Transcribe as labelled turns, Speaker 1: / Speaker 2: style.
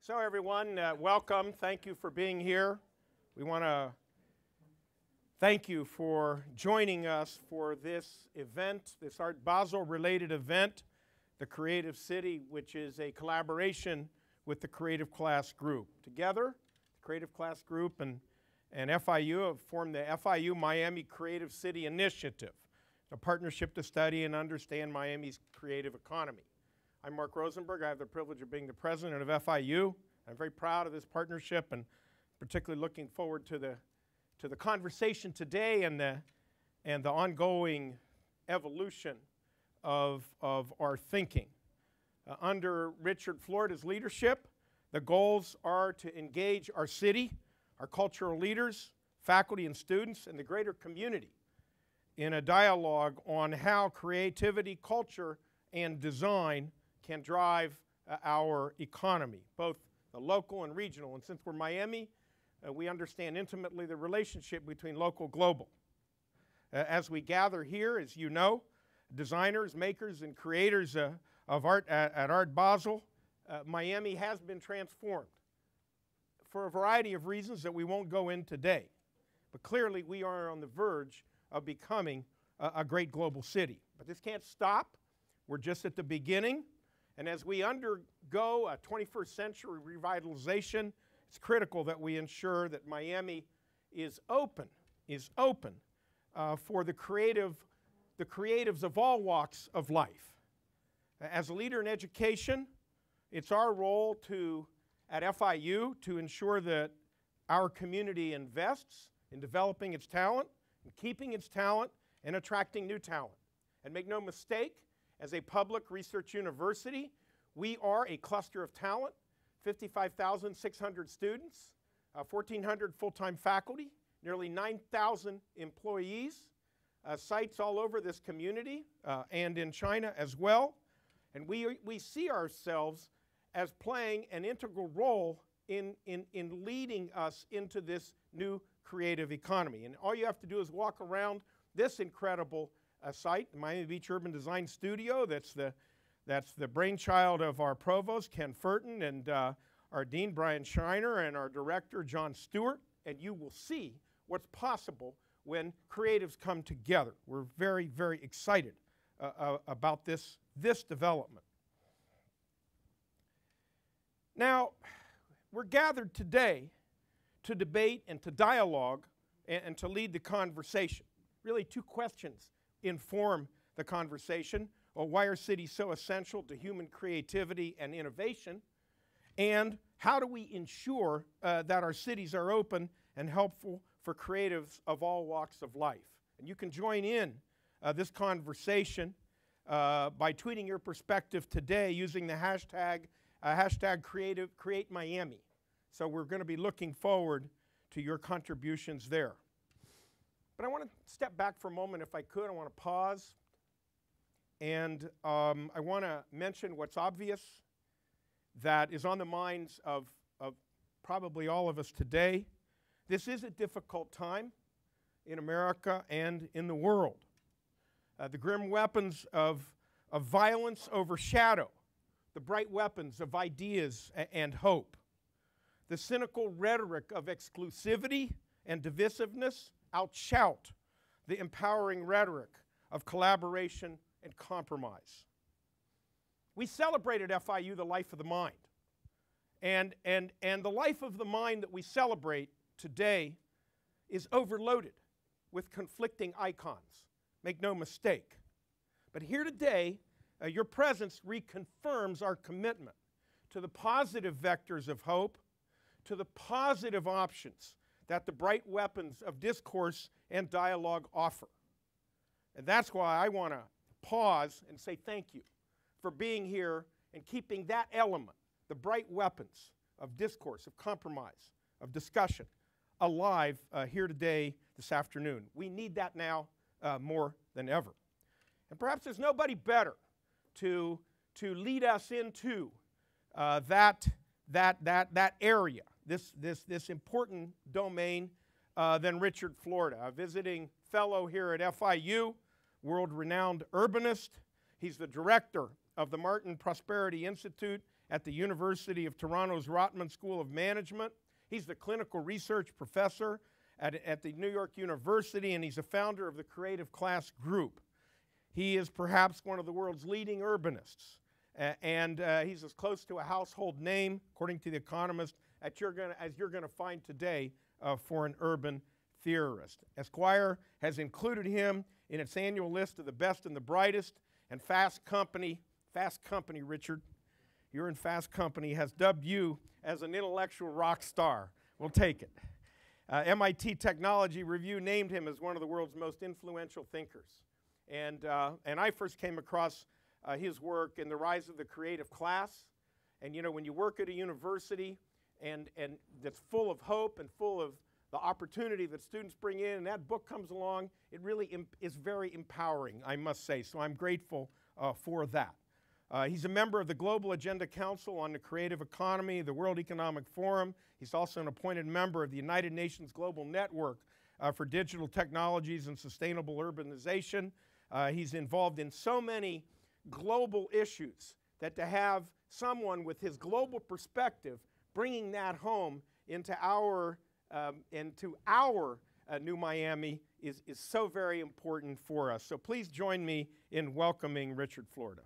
Speaker 1: So everyone, welcome. Thank you for being here. We want to thank you for joining us for this event, this Art Basel related event, the Creative City, which is a collaboration with the Creative Class Group. Together, the Creative Class Group and FIU have formed the FIU Miami Creative City Initiative, a partnership to study and understand Miami's creative economy. I'm Mark Rosenberg. I have the privilege of being the president of FIU. I'm very proud of this partnership and particularly looking forward to the conversation today and the ongoing evolution of our thinking. Under Richard Florida's leadership, the goals are to engage our city, our cultural leaders, faculty and students, and the greater community in a dialogue on how creativity, culture, and design can drive our economy, both the local and regional. And since we're Miami, we understand intimately the relationship between local and global. As we gather here, as you know, designers, makers, and creators of art at Art Basel, Miami has been transformed for a variety of reasons that we won't go in today. But clearly we are on the verge of becoming a great global city. But this can't stop. We're just at the beginning. And as we undergo a 21st century revitalization, it's critical that we ensure that Miami is open for the creatives of all walks of life. As a leader in education, it's our role at FIU to ensure that our community invests in developing its talent, in keeping its talent, and attracting new talent. And make no mistake, as a public research university, we are a cluster of talent, 55,600 students, 1,400 full-time faculty, nearly 9,000 employees, sites all over this community and in China as well. And we see ourselves as playing an integral role in leading us into this new creative economy. And all you have to do is walk around this incredible site, the Miami Beach Urban Design Studio. That's the brainchild of our provost, Ken Furton, and our dean, Brian Shiner, and our director, John Stewart. And you will see what's possible when creatives come together. We're very, very excited about this development. Now, we're gathered today to debate and to dialogue and to lead the conversation. Really, two questions inform the conversation. Well, why are cities so essential to human creativity and innovation? And how do we ensure that our cities are open and helpful for creatives of all walks of life? And you can join in this conversation by tweeting your perspective today using the hashtag #CreateMiami. So we're going to be looking forward to your contributions there. But I want to step back for a moment, if I could. I want to pause. And I want to mention what's obvious that is on the minds of probably all of us today. This is a difficult time in America and in the world. The grim weapons of violence overshadow the bright weapons of ideas and hope. The cynical rhetoric of exclusivity and divisiveness outshout the empowering rhetoric of collaboration and compromise. We celebrate at FIU the life of the mind. And the life of the mind that we celebrate today is overloaded with conflicting icons. Make no mistake. But here today, your presence reconfirms our commitment to the positive vectors of hope, to the positive options that the bright weapons of discourse and dialogue offer. And that's why I want to pause and say thank you for being here and keeping that element, the bright weapons of discourse, of compromise, of discussion, alive here today, this afternoon. We need that now more than ever. And perhaps there's nobody better to lead us into that area, this important domain than Richard Florida, a visiting fellow here at FIU, world-renowned urbanist. He's the director of the Martin Prosperity Institute at the University of Toronto's Rotman School of Management. He's the clinical research professor at the New York University, and he's a founder of the Creative Class Group. He is perhaps one of the world's leading urbanists, and he's as close to a household name, according to The Economist, as you're going to find today for an urban theorist. Esquire has included him in its annual list of the best and the brightest, and Fast Company, Richard, you're in Fast Company, has dubbed you as an intellectual rock star. We'll take it. MIT Technology Review named him as one of the world's most influential thinkers. And I first came across his work in The Rise of the Creative Class. And you know, when you work at a university and that's full of hope and full of the opportunity that students bring in, and that book comes along, it really is very empowering, I must say. So I'm grateful for that. He's a member of the Global Agenda Council on the Creative Economy, the World Economic Forum. He's also an appointed member of the United Nations Global Network for Digital Technologies and Sustainable Urbanization. He's involved in so many global issues that to have someone with his global perspective bringing that home into our New Miami is so very important for us. So please join me in welcoming Richard Florida.